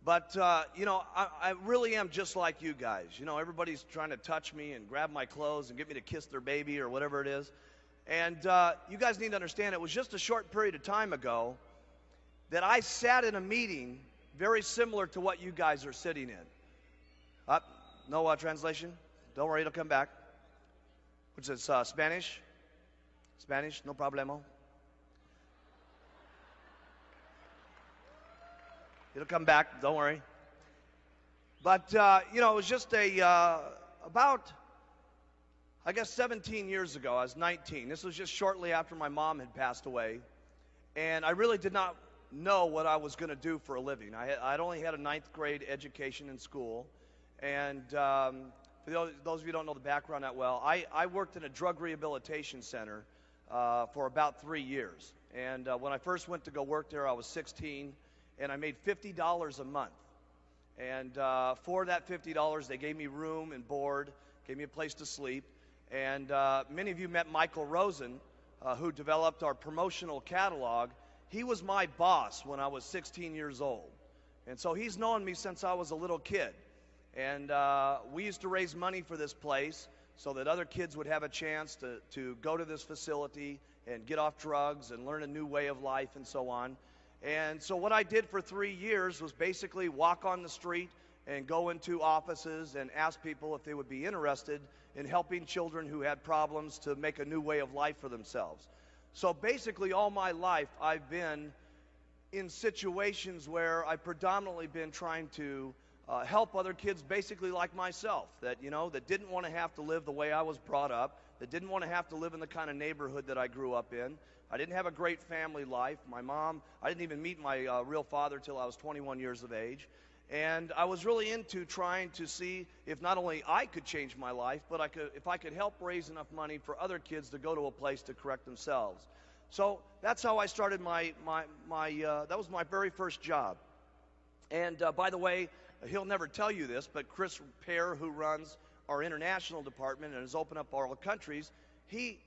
But, you know, I really am just like you guys. You know, everybody's trying to touch me and grab my clothes and get me to kiss their baby or whatever it is. And you guys need to understand, it was just a short period of time ago that I sat in a meeting very similar to what you guys are sitting in. No translation? Don't worry, it'll come back. Which is Spanish? Spanish, no problemo. It'll come back, don't worry. But, you know, it was just about, I guess, 17 years ago. I was 19. This was just shortly after my mom had passed away. And I really did not know what I was going to do for a living. I'd only had a 9th grade education in school. And for those of you who don't know the background that well, I worked in a drug rehabilitation center for about 3 years. And when I first went to go work there, I was 16. And I made $50 a month. And for that $50, they gave me room and board, gave me a place to sleep. And many of you met Michael Rosen, who developed our promotional catalog. He was my boss when I was 16 years old. And so he's known me since I was a little kid. And we used to raise money for this place so that other kids would have a chance to go to this facility and get off drugs and learn a new way of life and so on. And so what I did for 3 years was basically walk on the street and go into offices and ask people if they would be interested in helping children who had problems to make a new way of life for themselves. So basically all my life I've been in situations where I've predominantly been trying to help other kids basically like myself, that, you know, that didn't want to have to live the way I was brought up, that didn't want to have to live in the kind of neighborhood that I grew up in. I didn't have a great family life. My mom, I didn't even meet my real father till I was 21 years of age. And I was really into trying to see if not only I could change my life, but if I could help raise enough money for other kids to go to a place to correct themselves. So that's how I started that was my very first job. And by the way, he'll never tell you this, but Chris Pear, who runs our international department and has opened up all countries, he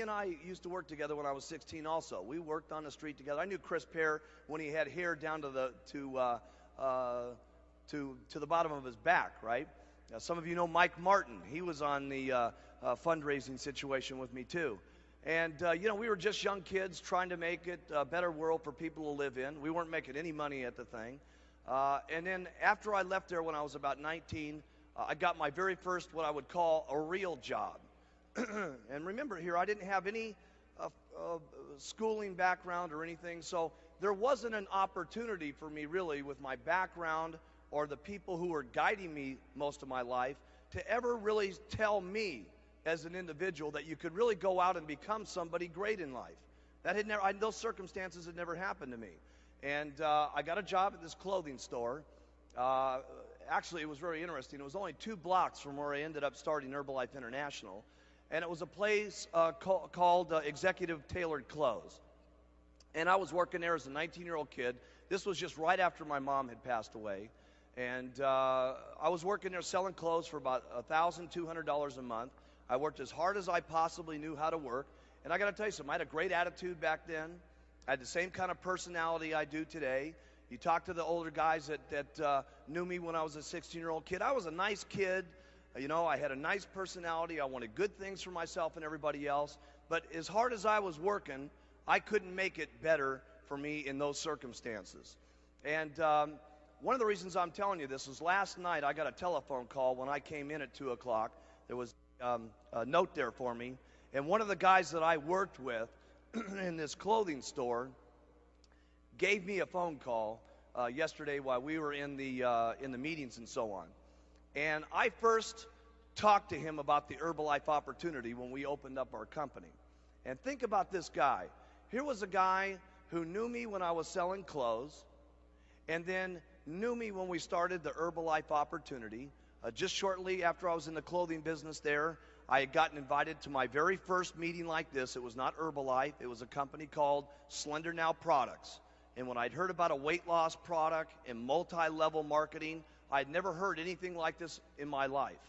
and I used to work together when I was 16 also. We worked on the street together. I knew Chris Pear when he had hair down to the bottom of his back, right? Some of you know Mike Martin. He was on the fundraising situation with me too. And, you know, we were just young kids trying to make it a better world for people to live in. We weren't making any money at the thing. And then after I left there when I was about 19, I got my very first what I would call a real job. And remember here, I didn't have any schooling background or anything, so there wasn't an opportunity for me really with my background or the people who were guiding me most of my life to ever really tell me as an individual that you could really go out and become somebody great in life. That had never, those circumstances had never happened to me. And I got a job at this clothing store. Actually, it was very interesting. It was only 2 blocks from where I ended up starting Herbalife International. And it was a place called Executive Tailored Clothes. And I was working there as a 19-year-old kid. This was just right after my mom had passed away. And I was working there selling clothes for about $1,200 a month. I worked as hard as I possibly knew how to work. And I got to tell you something, I had a great attitude back then. I had the same kind of personality I do today. You talk to the older guys that knew me when I was a 16-year-old kid. I was a nice kid. You know, I had a nice personality. I wanted good things for myself and everybody else. But as hard as I was working, I couldn't make it better for me in those circumstances. And one of the reasons I'm telling you this is last night I got a telephone call when I came in at 2 o'clock. There was a note there for me. And one of the guys that I worked with in this clothing store gave me a phone call yesterday while we were in the meetings and so on. And I first talked to him about the Herbalife opportunity when we opened up our company. And think about this guy. Here was a guy who knew me when I was selling clothes, and then knew me when we started the Herbalife opportunity. Just shortly after I was in the clothing business there, I had gotten invited to my very first meeting like this. It was not Herbalife. It was a company called Slender Now Products. And when I'd heard about a weight loss product and multi-level marketing, I'd never heard anything like this in my life.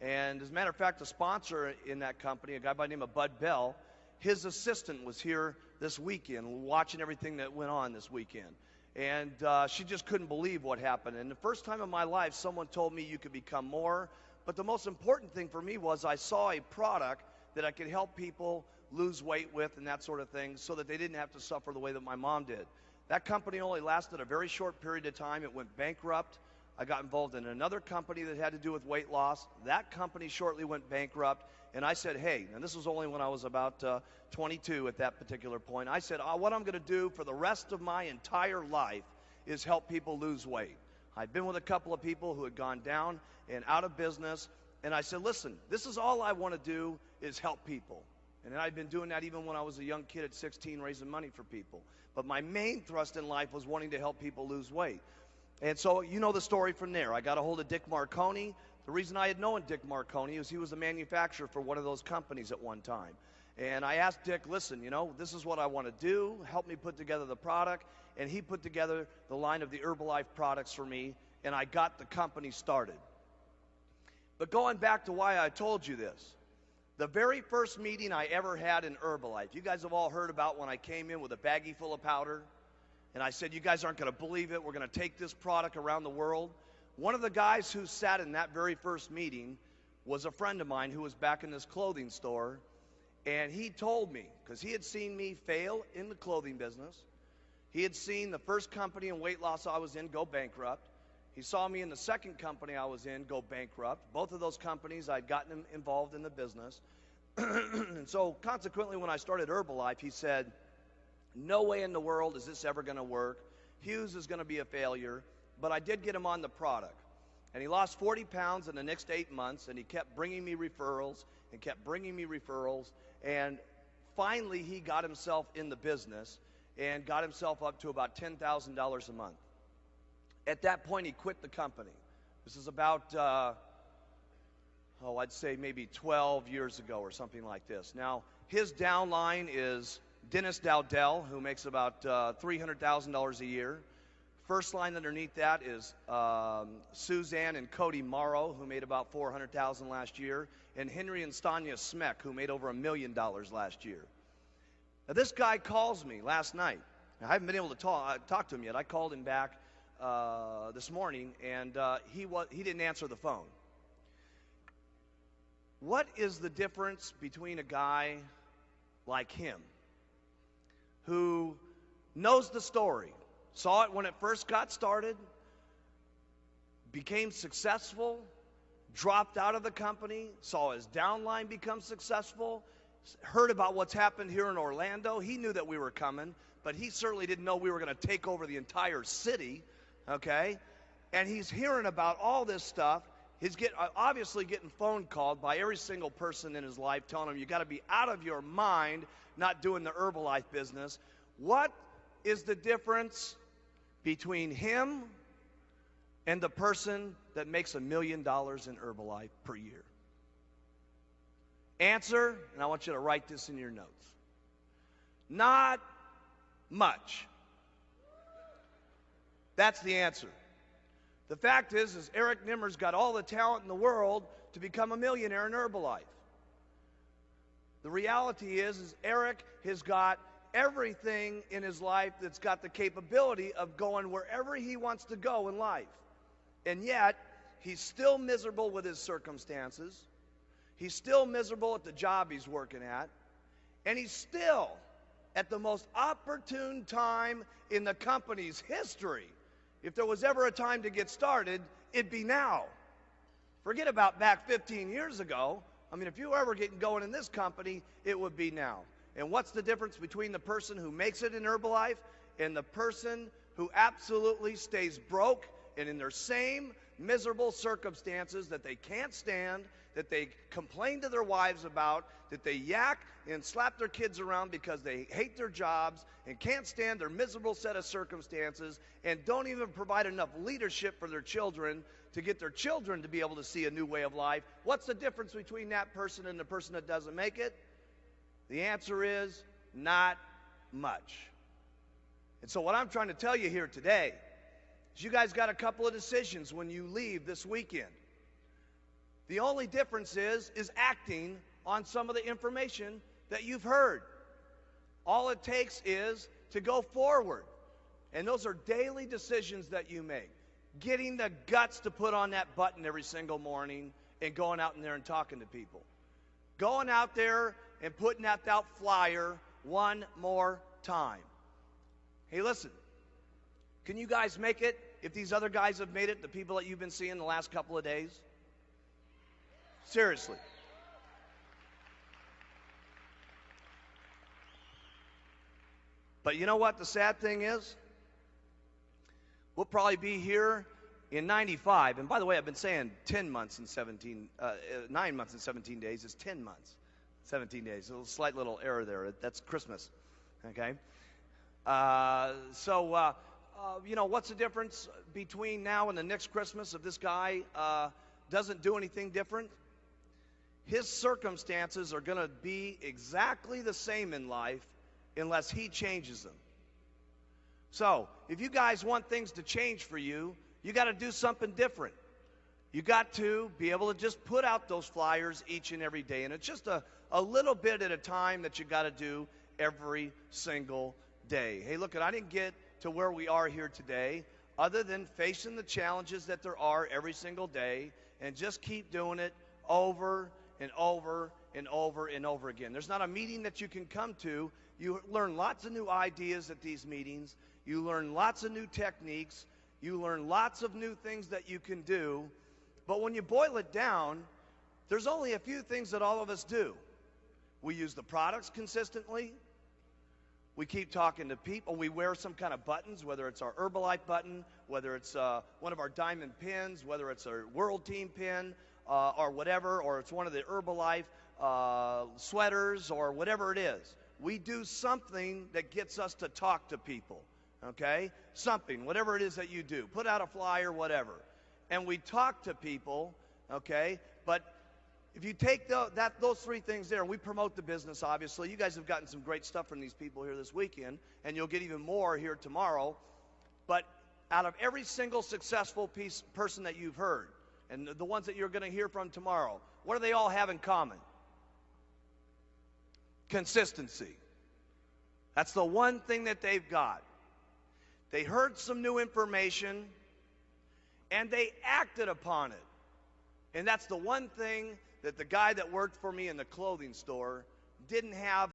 And as a matter of fact, the sponsor in that company, a guy by the name of Bud Bell, his assistant was here this weekend watching everything that went on this weekend. And she just couldn't believe what happened. And the first time in my life, someone told me you could become more. But the most important thing for me was I saw a product that I could help people lose weight with and that sort of thing so that they didn't have to suffer the way that my mom did. That company only lasted a very short period of time. It went bankrupt. I got involved in another company that had to do with weight loss. That company shortly went bankrupt. And I said, hey, and this was only when I was about 22 at that particular point. I said, what I'm going to do for the rest of my entire life is help people lose weight. I'd been with a couple of people who had gone down and out of business. And I said, listen, this is all I want to do is help people. And I'd been doing that even when I was a young kid at 16, raising money for people. But my main thrust in life was wanting to help people lose weight. And so you know the story from there. I got a hold of Dick Marconi. The reason I had known Dick Marconi is he was a manufacturer for one of those companies at one time. And I asked Dick, listen, you know, this is what I want to do. Help me put together the product. And he put together the line of the Herbalife products for me, and I got the company started. But going back to why I told you this, the very first meeting I ever had in Herbalife, you guys have all heard about when I came in with a baggie full of powder, and I said, you guys aren't going to believe it. We're going to take this product around the world. One of the guys who sat in that very first meeting was a friend of mine who was back in this clothing store, and he told me, because he had seen me fail in the clothing business, he had seen the first company in weight loss I was in go bankrupt. He saw me in the second company I was in go bankrupt. Both of those companies, I'd gotten him involved in the business. And so consequently, when I started Herbalife, he said, no way in the world is this ever going to work. Hughes is going to be a failure. But I did get him on the product. And he lost 40 pounds in the next 8 months, and he kept bringing me referrals and kept bringing me referrals. And finally, he got himself in the business and got himself up to about $10,000 a month. At that point, he quit the company. This is about, I'd say maybe 12 years ago or something like this. Now, his downline is Dennis Dowdell, who makes about $300,000 a year. First line underneath that is Suzanne and Cody Morrow, who made about $400,000 last year, and Henry and Stanya Smeck, who made over $1 million last year. Now, this guy calls me last night. Now, I haven't been able to talk to him yet. I called him back this morning, and he didn't answer the phone. What is the difference between a guy like him, who knows the story, saw it when it first got started, became successful, dropped out of the company, saw his downline become successful, heard about what's happened here in Orlando? He knew that we were coming, but he certainly didn't know we were going to take over the entire city, okay? And he's hearing about all this stuff. He's obviously getting phone called by every single person in his life telling him, you got to be out of your mind not doing the Herbalife business. What is the difference between him and the person that makes $1 million in Herbalife per year? Answer, and I want you to write this in your notes. Not much. That's the answer. The fact is Eric Nimmer's got all the talent in the world to become a millionaire in Herbalife. The reality is Eric has got everything in his life that's got the capability of going wherever he wants to go in life. And yet, he's still miserable with his circumstances. He's still miserable at the job he's working at. And he's still at the most opportune time in the company's history. If there was ever a time to get started, it'd be now. Forget about back 15 years ago. I mean, if you were ever getting going in this company, it would be now. And what's the difference between the person who makes it in Herbalife and the person who absolutely stays broke and in their same miserable circumstances that they can't stand, that they complain to their wives about, that they yak and slap their kids around because they hate their jobs and can't stand their miserable set of circumstances and don't even provide enough leadership for their children to get their children to be able to see a new way of life? What's the difference between that person and the person that doesn't make it? The answer is not much. And so what I'm trying to tell you here today is you guys got a couple of decisions when you leave this weekend. The only difference is acting on some of the information that you've heard. All it takes is to go forward And those are daily decisions that you make. Getting the guts to put on that button every single morning and going out in there and talking to people. Going out there and putting out that flyer one more time. Hey, listen, can you guys make it if these other guys have made it, the people that you've been seeing the last couple of days? Seriously. But you know what the sad thing is? We'll probably be here in 95. And by the way, I've been saying 10 months and 9 months and 17 days is 10 months, 17 days. A slight little error there. That's Christmas, okay? You know, what's the difference between now and the next Christmas if this guy doesn't do anything different? His circumstances are going to be exactly the same in life unless he changes them. So, if you guys want things to change for you, you got to do something different. You got to be able to just put out those flyers each and every day. And it's just a little bit at a time that you got to do every single day. Hey, look, I didn't get to where we are here today other than facing the challenges that there are every single day and just keep doing it over and over and over and over again. There's not a meeting that you can come to. You learn lots of new ideas at these meetings. You learn lots of new techniques. You learn lots of new things that you can do. But when you boil it down, there's only a few things that all of us do. We use the products consistently. We keep talking to people. We wear some kind of buttons, whether it's our Herbalife button, whether it's one of our diamond pins, whether it's a World Team pin, or whatever, or it's one of the Herbalife sweaters, or whatever it is. We do something that gets us to talk to people, okay? Something, whatever it is that you do. Put out a flyer, whatever. And we talk to people, okay? But if you take those three things there, we promote the business, obviously. You guys have gotten some great stuff from these people here this weekend, and you'll get even more here tomorrow. But out of every single successful person that you've heard, and the ones that you're going to hear from tomorrow, what do they all have in common? Consistency. That's the one thing that they've got. They heard some new information, and they acted upon it. And that's the one thing that the guy that worked for me in the clothing store didn't have.